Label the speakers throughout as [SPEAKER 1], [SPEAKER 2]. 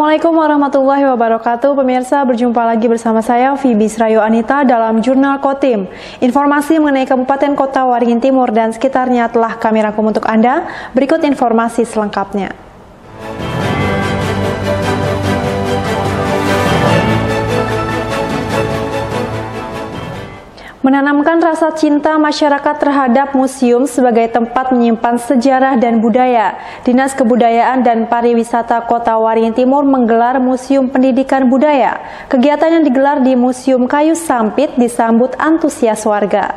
[SPEAKER 1] Assalamualaikum warahmatullahi wabarakatuh. Pemirsa, berjumpa lagi bersama saya Fibi Srayo Anita dalam Jurnal Kotim. Informasi mengenai Kabupaten Kota Waringin Timur dan sekitarnya telah kami rangkum untuk Anda. Berikut informasi selengkapnya. Menanamkan rasa cinta masyarakat terhadap museum sebagai tempat menyimpan sejarah dan budaya, Dinas Kebudayaan dan Pariwisata Kota Waringin Timur menggelar Museum Pendidikan Budaya. Kegiatan yang digelar di Museum Kayu Sampit disambut antusias warga.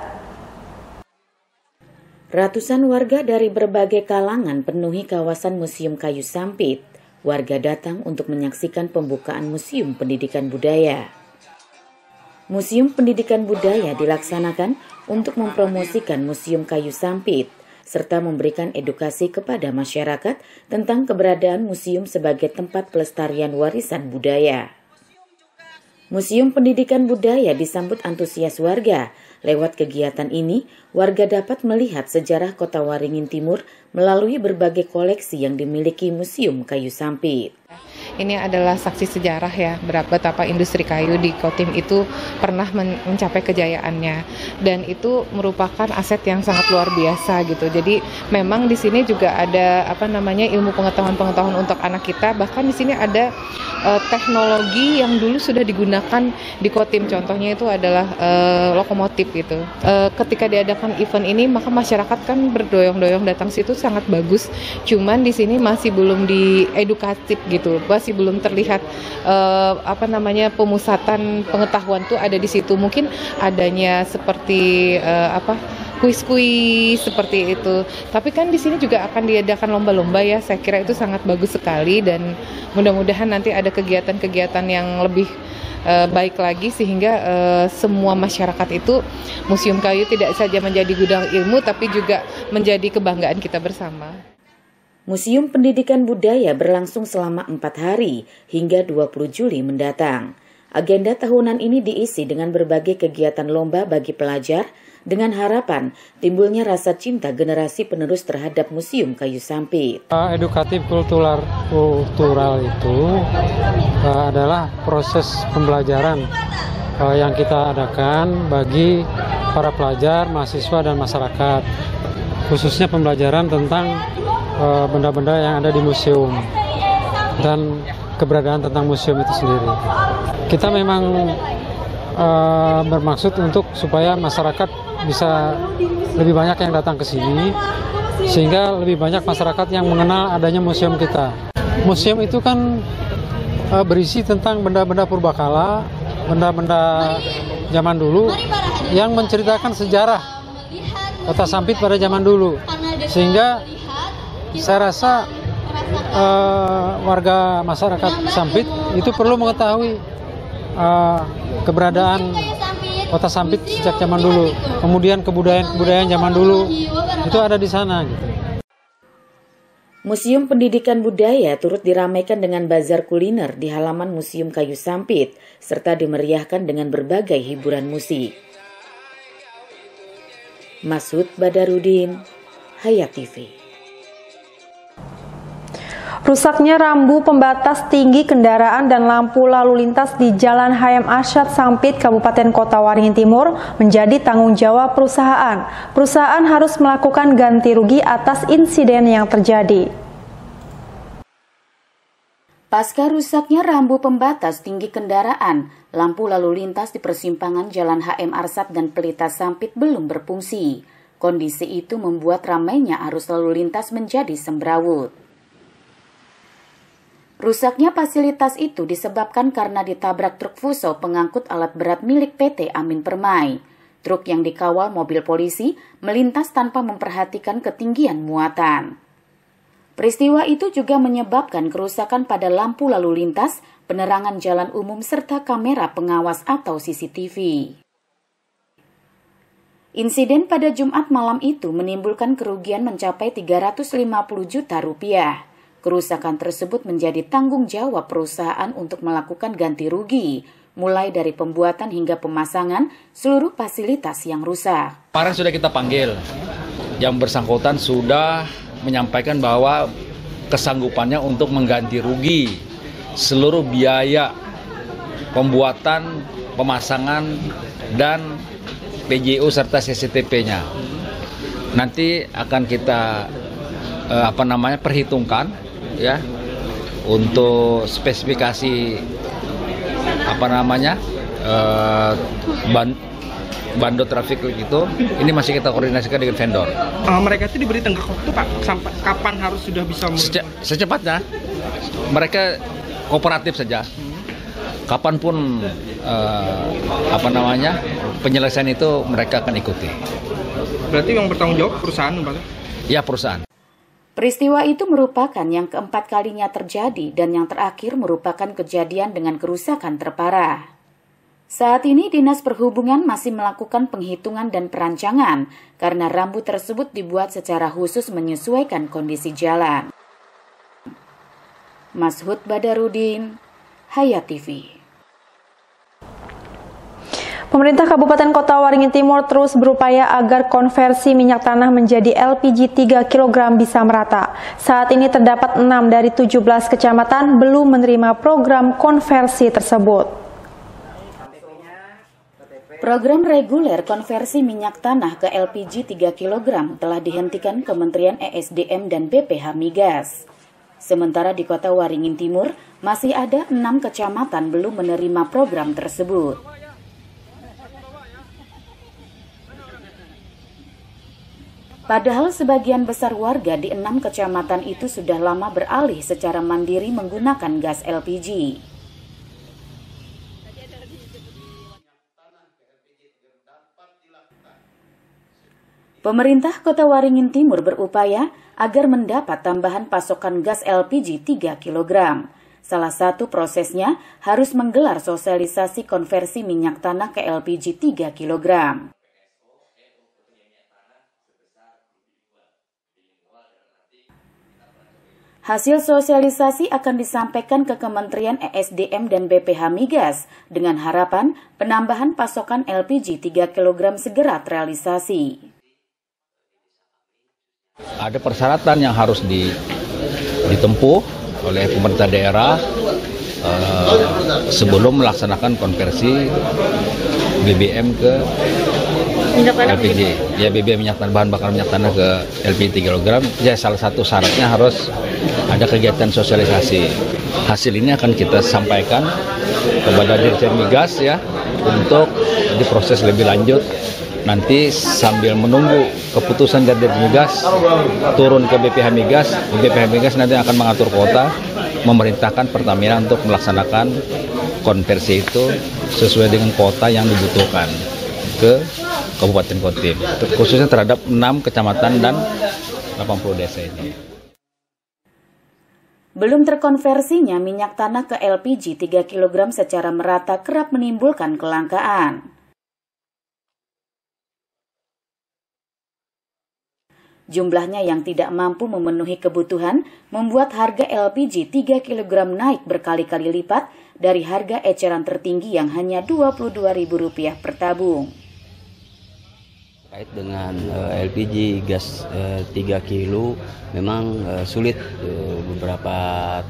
[SPEAKER 2] Ratusan warga dari berbagai kalangan penuhi kawasan Museum Kayu Sampit. Warga datang untuk menyaksikan pembukaan Museum Pendidikan Budaya. Museum Pendidikan Budaya dilaksanakan untuk mempromosikan Museum Kayu Sampit, serta memberikan edukasi kepada masyarakat tentang keberadaan museum sebagai tempat pelestarian warisan budaya. Museum Pendidikan Budaya disambut antusias warga. Lewat kegiatan ini, warga dapat melihat sejarah Kota Waringin Timur melalui berbagai koleksi yang dimiliki Museum Kayu Sampit.
[SPEAKER 3] Ini adalah saksi sejarah ya, betapa industri kayu di Kotim itu pernah mencapai kejayaannya, dan itu merupakan aset yang sangat luar biasa gitu. Jadi memang di sini juga ada ilmu pengetahuan untuk anak kita. Bahkan di sini ada teknologi yang dulu sudah digunakan di Kotim. Contohnya itu adalah lokomotif gitu. Ketika diadakan event ini, maka masyarakat kan berdoyong-doyong datang situ, sangat bagus. Cuman di sini masih belum diedukatif gitu. Masih belum terlihat pemusatan pengetahuan tuh ada di situ. Mungkin adanya seperti kuis-kuis seperti itu. Tapi kan di sini juga akan diadakan lomba-lomba ya. Saya kira itu sangat bagus sekali, dan mudah-mudahan nanti ada kegiatan-kegiatan yang lebih baik lagi sehingga semua masyarakat itu Museum Kayu tidak saja menjadi gudang ilmu, tapi juga menjadi kebanggaan kita bersama.
[SPEAKER 2] Museum Pendidikan Budaya berlangsung selama 4 hari hingga 20 Juli mendatang. Agenda tahunan ini diisi dengan berbagai kegiatan lomba bagi pelajar dengan harapan timbulnya rasa cinta generasi penerus terhadap Museum Kayu Sampit.
[SPEAKER 4] Edukatif kultural itu adalah proses pembelajaran yang kita adakan bagi para pelajar, mahasiswa, dan masyarakat. Khususnya pembelajaran tentang benda-benda yang ada di museum dan keberadaan tentang museum itu sendiri. Kita memang bermaksud untuk supaya masyarakat bisa lebih banyak yang datang ke sini, sehingga lebih banyak masyarakat yang mengenal adanya museum kita. Museum itu kan berisi tentang benda-benda purbakala, benda-benda zaman dulu yang menceritakan sejarah Kota Sampit pada zaman dulu, sehingga saya rasa warga masyarakat Sampit itu perlu mengetahui keberadaan Kota Sampit sejak zaman dulu, kemudian kebudayaan zaman dulu itu ada di sana gitu.
[SPEAKER 2] Museum Pendidikan Budaya turut diramaikan dengan bazar kuliner di halaman Museum Kayu Sampit, serta dimeriahkan dengan berbagai hiburan musik. Masud Badarudin, Hayat TV.
[SPEAKER 1] Rusaknya rambu pembatas tinggi kendaraan dan lampu lalu lintas di Jalan HM Arsyad Sampit, Kabupaten Kota Waringin Timur menjadi tanggung jawab perusahaan. Perusahaan harus melakukan ganti rugi atas insiden yang terjadi.
[SPEAKER 2] Pasca rusaknya rambu pembatas tinggi kendaraan, lampu lalu lintas di persimpangan Jalan HM Arsyad dan Pelita Sampit belum berfungsi. Kondisi itu membuat ramainya arus lalu lintas menjadi semrawut. Rusaknya fasilitas itu disebabkan karena ditabrak truk fuso pengangkut alat berat milik PT Amin Permai. Truk yang dikawal mobil polisi melintas tanpa memperhatikan ketinggian muatan. Peristiwa itu juga menyebabkan kerusakan pada lampu lalu lintas, penerangan jalan umum, serta kamera pengawas atau CCTV. Insiden pada Jumat malam itu menimbulkan kerugian mencapai 350 juta rupiah. Kerusakan tersebut menjadi tanggung jawab perusahaan untuk melakukan ganti rugi, mulai dari pembuatan hingga pemasangan seluruh fasilitas yang rusak.
[SPEAKER 5] Kemarin sudah kita panggil, yang bersangkutan sudah menyampaikan bahwa kesanggupannya untuk mengganti rugi seluruh biaya pembuatan, pemasangan, dan PJU serta CCTP-nya. Nanti akan kita perhitungkan ya untuk spesifikasi bando traffic itu. Ini masih kita koordinasikan dengan vendor.
[SPEAKER 6] Mereka itu diberi tenggat waktu, Pak, sampai kapan harus sudah bisa
[SPEAKER 5] secepatnya. Mereka kooperatif saja. Kapanpun penyelesaian itu mereka akan ikuti.
[SPEAKER 6] Berarti yang bertanggung jawab perusahaan, Pak?
[SPEAKER 5] Ya, perusahaan.
[SPEAKER 2] Peristiwa itu merupakan yang keempat kalinya terjadi dan yang terakhir merupakan kejadian dengan kerusakan terparah. Saat ini Dinas Perhubungan masih melakukan penghitungan dan perancangan karena rambu tersebut dibuat secara khusus menyesuaikan kondisi jalan. Mashud Badarudin, Hayat TV.
[SPEAKER 1] Pemerintah Kabupaten Kota Waringin Timur terus berupaya agar konversi minyak tanah menjadi LPG 3 kg bisa merata. Saat ini terdapat 6 dari 17 kecamatan belum menerima program konversi tersebut.
[SPEAKER 2] Program reguler konversi minyak tanah ke LPG 3 kg telah dihentikan Kementerian ESDM dan BPH Migas. Sementara di Kota Waringin Timur masih ada 6 kecamatan belum menerima program tersebut. Padahal sebagian besar warga di 6 kecamatan itu sudah lama beralih secara mandiri menggunakan gas LPG. Pemerintah Kota Waringin Timur berupaya agar mendapat tambahan pasokan gas LPG 3 kg. Salah satu prosesnya harus menggelar sosialisasi konversi minyak tanah ke LPG 3 kg. Hasil sosialisasi akan disampaikan ke Kementerian ESDM dan BPH Migas dengan harapan penambahan pasokan LPG 3 kg segera terrealisasi.
[SPEAKER 5] Ada persyaratan yang harus ditempuh oleh pemerintah daerah sebelum melaksanakan konversi BBM ke LPG. Ya, BBM bahan bakar minyak tanah ke LPG 3 kg. Ya, salah satu syaratnya harus ada kegiatan sosialisasi. Hasil ini akan kita sampaikan kepada Dirjen Migas ya untuk diproses lebih lanjut. Nanti sambil menunggu keputusan dari Dirjen Migas turun ke BPH Migas. BPH Migas nanti akan mengatur kuota, memerintahkan Pertamina untuk melaksanakan konversi itu sesuai dengan kuota yang dibutuhkan ke Kabupaten Kotim, khususnya terhadap 6 kecamatan dan 80 desa ini.
[SPEAKER 2] Belum terkonversinya minyak tanah ke LPG 3 kg secara merata kerap menimbulkan kelangkaan. Jumlahnya yang tidak mampu memenuhi kebutuhan membuat harga LPG 3 kg naik berkali-kali lipat dari harga eceran tertinggi yang hanya Rp22.000 per tabung.
[SPEAKER 7] Terkait dengan LPG gas 3 kilo memang sulit beberapa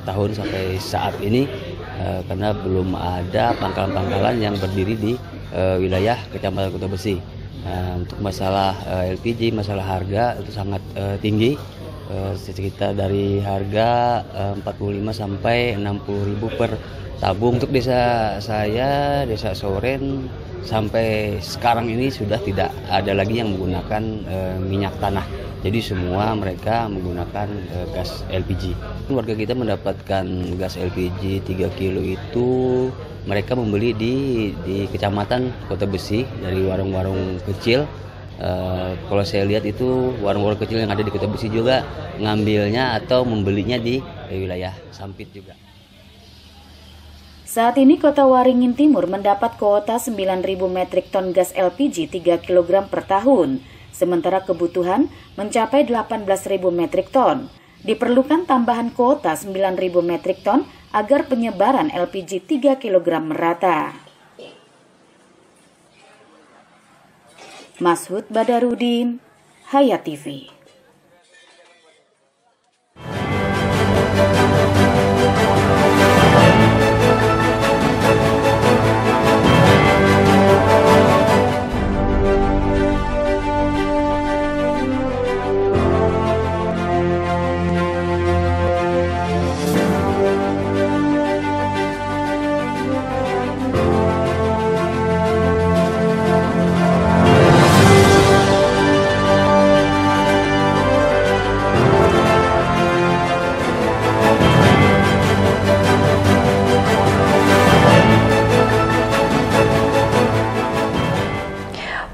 [SPEAKER 7] tahun sampai saat ini karena belum ada pangkalan-pangkalan yang berdiri di wilayah Kecamatan Kota Besi. Untuk masalah LPG, masalah harga itu sangat tinggi, sekitar dari harga 45 sampai 60.000 per tabung. Untuk desa saya, Desa Soren, sampai sekarang ini sudah tidak ada lagi yang menggunakan minyak tanah. Jadi semua mereka menggunakan gas LPG. Warga kita mendapatkan gas LPG 3 kilo itu mereka membeli di Kecamatan Kota Besi dari warung-warung kecil. Kalau saya lihat itu warung-warung kecil yang ada di Kota Besi juga ngambilnya atau membelinya di wilayah Sampit juga.
[SPEAKER 2] Saat ini Kota Waringin Timur mendapat kuota 9.000 metrik ton gas LPG 3 kg per tahun, sementara kebutuhan mencapai 18.000 metrik ton. Diperlukan tambahan kuota 9.000 metrik ton agar penyebaran LPG 3 kg merata. Mashud Badarudin, Hayat TV.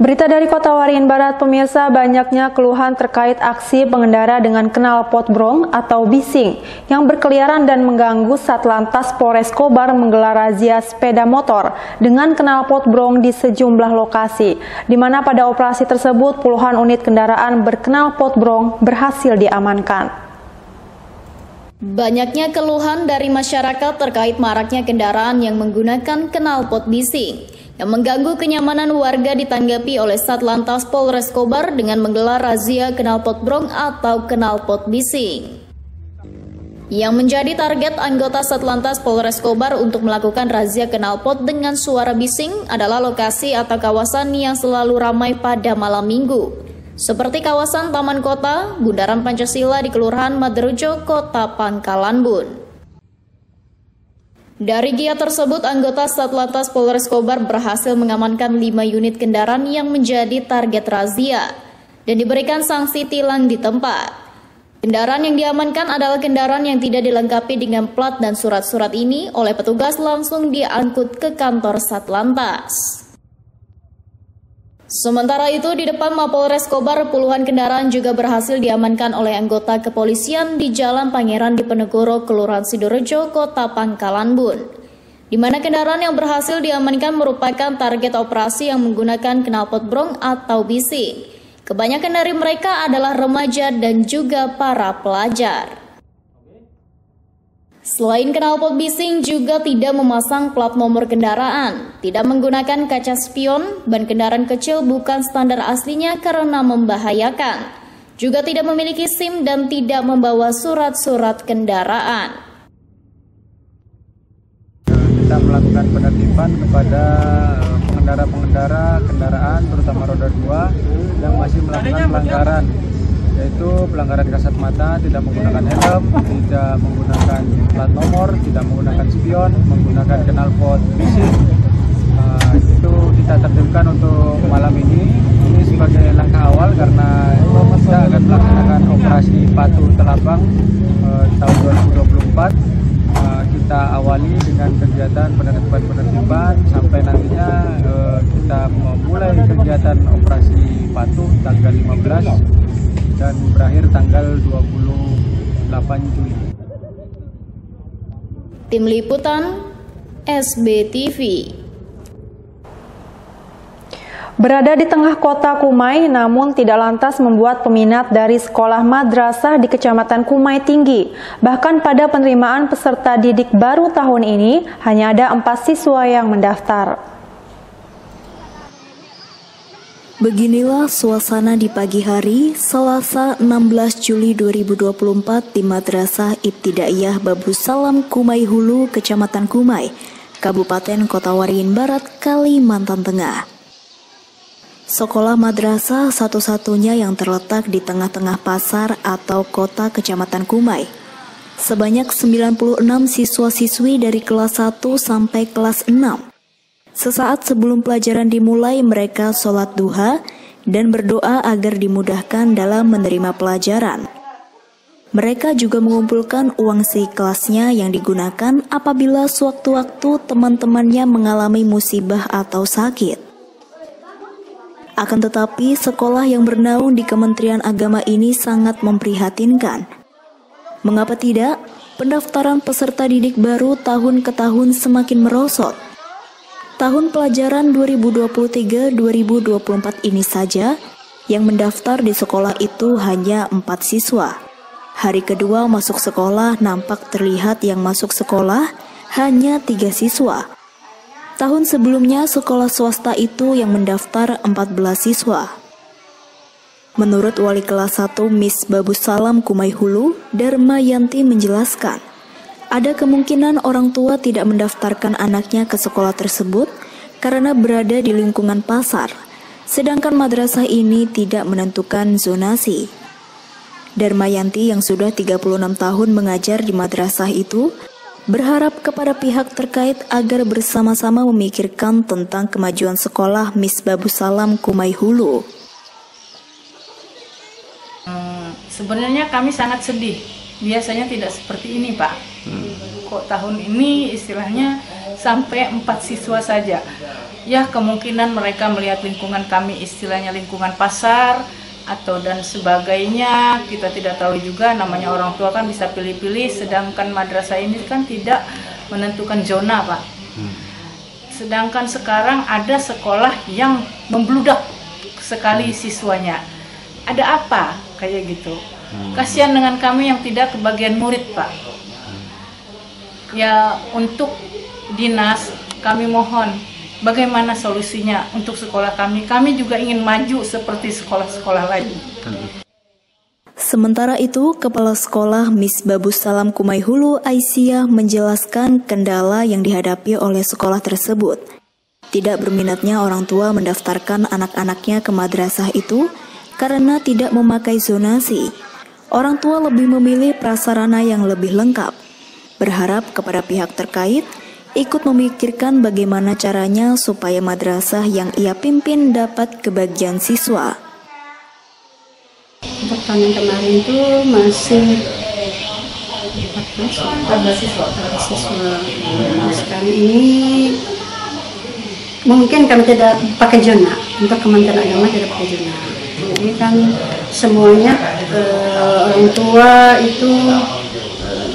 [SPEAKER 1] Berita dari Kota Waringin Barat, pemirsa, banyaknya keluhan terkait aksi pengendara dengan knalpot brong atau bising yang berkeliaran dan mengganggu Satlantas Polres Kobar menggelar razia sepeda motor dengan knalpot brong di sejumlah lokasi, di mana pada operasi tersebut puluhan unit kendaraan berknalpot brong berhasil diamankan.
[SPEAKER 8] Banyaknya keluhan dari masyarakat terkait maraknya kendaraan yang menggunakan knalpot bising yang mengganggu kenyamanan warga ditanggapi oleh Satlantas Polres Kobar dengan menggelar razia knalpot brong atau knalpot bising. Yang menjadi target anggota Satlantas Polres Kobar untuk melakukan razia knalpot dengan suara bising adalah lokasi atau kawasan yang selalu ramai pada malam minggu, seperti kawasan Taman Kota, Bundaran Pancasila di Kelurahan Maderujo, Kota Pangkalan Bun. Dari giat tersebut, anggota Satlantas Polres Kobar berhasil mengamankan 5 unit kendaraan yang menjadi target razia dan diberikan sanksi tilang di tempat. Kendaraan yang diamankan adalah kendaraan yang tidak dilengkapi dengan plat dan surat-surat ini oleh petugas langsung diangkut ke kantor Satlantas. Sementara itu, di depan Mapolres Kobar, puluhan kendaraan juga berhasil diamankan oleh anggota kepolisian di Jalan Pangeran Diponegoro, Kelurahan Sidorejo, Kota Pangkalan Bun, di mana kendaraan yang berhasil diamankan merupakan target operasi yang menggunakan knalpot brong atau bising. Kebanyakan dari mereka adalah remaja dan juga para pelajar. Selain knalpot bising juga tidak memasang plat nomor kendaraan, tidak menggunakan kaca spion, ban kendaraan kecil bukan standar aslinya karena membahayakan, juga tidak memiliki SIM dan tidak membawa surat-surat kendaraan.
[SPEAKER 9] Kita melakukan penertiban kepada pengendara-pengendara kendaraan terutama roda 2 yang masih melakukan pelanggaran, yaitu pelanggaran kasat mata, tidak menggunakan helm, tidak menggunakan plat nomor, tidak menggunakan spion, menggunakan knalpot bising. Itu kita tertibkan untuk malam ini. Ini sebagai langkah awal karena kita akan melaksanakan operasi Patuh Telabang tahun 2024. Kita awali dengan kegiatan penertiban sampai nantinya kita memulai kegiatan operasi Patuh tanggal 15 dan berakhir tanggal 28 Juli.
[SPEAKER 8] Tim Liputan SBTV.
[SPEAKER 1] Berada di tengah kota Kumai, namun tidak lantas membuat peminat dari sekolah madrasah di Kecamatan Kumai tinggi. Bahkan pada penerimaan peserta didik baru tahun ini, hanya ada 4 siswa yang mendaftar.
[SPEAKER 10] Beginilah suasana di pagi hari Selasa 16 Juli 2024 di Madrasah Ibtidaiyah Babu Salam Kumai Hulu, Kecamatan Kumai, Kabupaten Kota Waringin Barat, Kalimantan Tengah. Sekolah madrasah satu-satunya yang terletak di tengah-tengah pasar atau kota Kecamatan Kumai. Sebanyak 96 siswa-siswi dari kelas 1 sampai kelas 6. Sesaat sebelum pelajaran dimulai, mereka sholat duha dan berdoa agar dimudahkan dalam menerima pelajaran. Mereka juga mengumpulkan uang seikhlasnya yang digunakan apabila sewaktu-waktu teman-temannya mengalami musibah atau sakit. Akan tetapi, sekolah yang bernaung di Kementerian Agama ini sangat memprihatinkan. Mengapa tidak? Pendaftaran peserta didik baru tahun ke tahun semakin merosot. Tahun pelajaran 2023-2024 ini saja, yang mendaftar di sekolah itu hanya 4 siswa. Hari kedua masuk sekolah nampak terlihat yang masuk sekolah hanya 3 siswa. Tahun sebelumnya sekolah swasta itu yang mendaftar 14 siswa. Menurut Wali Kelas 1 Miss Babu Salam Kumai Hulu, Dharma Yanti menjelaskan, ada kemungkinan orang tua tidak mendaftarkan anaknya ke sekolah tersebut karena berada di lingkungan pasar, sedangkan madrasah ini tidak menentukan zonasi. Dharma Yanti yang sudah 36 tahun mengajar di madrasah itu, berharap kepada pihak terkait agar bersama-sama memikirkan tentang kemajuan sekolah Miss Babu Salam Kumai Hulu.
[SPEAKER 11] Sebenarnya kami sangat sedih. Biasanya tidak seperti ini, Pak. Kok tahun ini istilahnya sampai 4 siswa saja. ya kemungkinan mereka melihat lingkungan kami istilahnya lingkungan pasar atau dan sebagainya. Kita tidak tahu juga, namanya orang tua kan bisa pilih-pilih, sedangkan madrasah ini kan tidak menentukan zona, Pak. Sedangkan sekarang ada sekolah yang membludak sekali siswanya. Ada apa kayak gitu? Kasihan dengan kami yang tidak kebagian murid, Pak. Ya, untuk dinas kami mohon bagaimana solusinya untuk sekolah kami. Kami juga ingin maju seperti sekolah-sekolah lain.
[SPEAKER 10] Sementara itu, Kepala Sekolah Miss Babus Salam Kumai Hulu Aisyah menjelaskan kendala yang dihadapi oleh sekolah tersebut. Tidak berminatnya orang tua mendaftarkan anak-anaknya ke madrasah itu karena tidak memakai zonasi. Orang tua lebih memilih prasarana yang lebih lengkap. Berharap kepada pihak terkait ikut memikirkan bagaimana caranya supaya madrasah yang ia pimpin dapat kebagian siswa.
[SPEAKER 12] Untuk tahun yang kemarin itu masih 14 siswa. Nah, sekarang ini mungkin kami tidak pakai zona, untuk Kementerian Agama tidak pakai zona. Jadi kan semuanya orang tua itu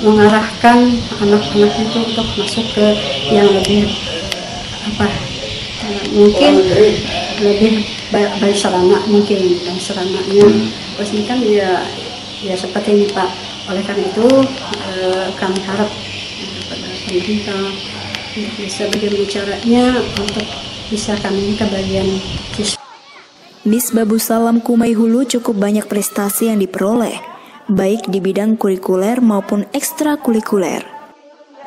[SPEAKER 12] mengarahkan anak-anak itu untuk masuk ke yang lebih mungkin lebih baik sarana, mungkin dan sarananya. Terus ini kan ya seperti ini, Pak. Oleh karena itu kami harap pada pemerintah untuk bisa bagaimana caranya untuk bisa kami kebagian siswa.
[SPEAKER 10] Miss Babus Salam Kumai Hulu cukup banyak prestasi yang diperoleh, baik di bidang kurikuler maupun ekstrakurikuler.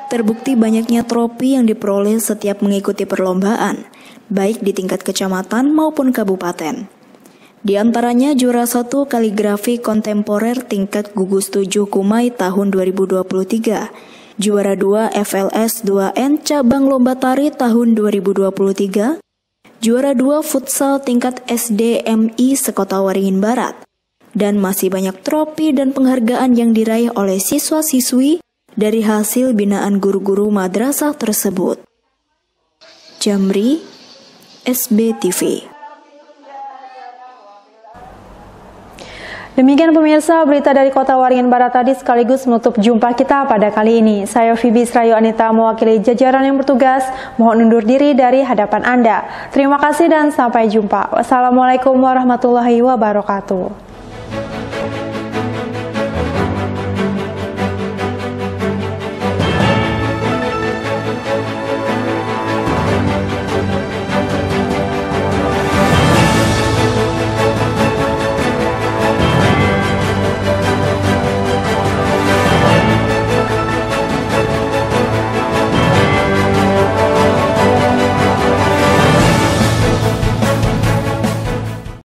[SPEAKER 10] Terbukti banyaknya trofi yang diperoleh setiap mengikuti perlombaan, baik di tingkat kecamatan maupun kabupaten. Di antaranya juara 1 kaligrafi kontemporer tingkat gugus 7 Kumai tahun 2023, juara 2 FLS 2N cabang lomba tari tahun 2023, juara 2 futsal tingkat SDMI Sekota Waringin Barat, dan masih banyak trofi dan penghargaan yang diraih oleh siswa-siswi dari hasil binaan guru-guru madrasah tersebut. Jamri, SBTV.
[SPEAKER 1] Demikian pemirsa berita dari Kota Waringin Barat tadi sekaligus menutup jumpa kita pada kali ini. Saya Vivi Srayu Anita mewakili jajaran yang bertugas mohon undur diri dari hadapan Anda. Terima kasih dan sampai jumpa. Wassalamualaikum warahmatullahi wabarakatuh.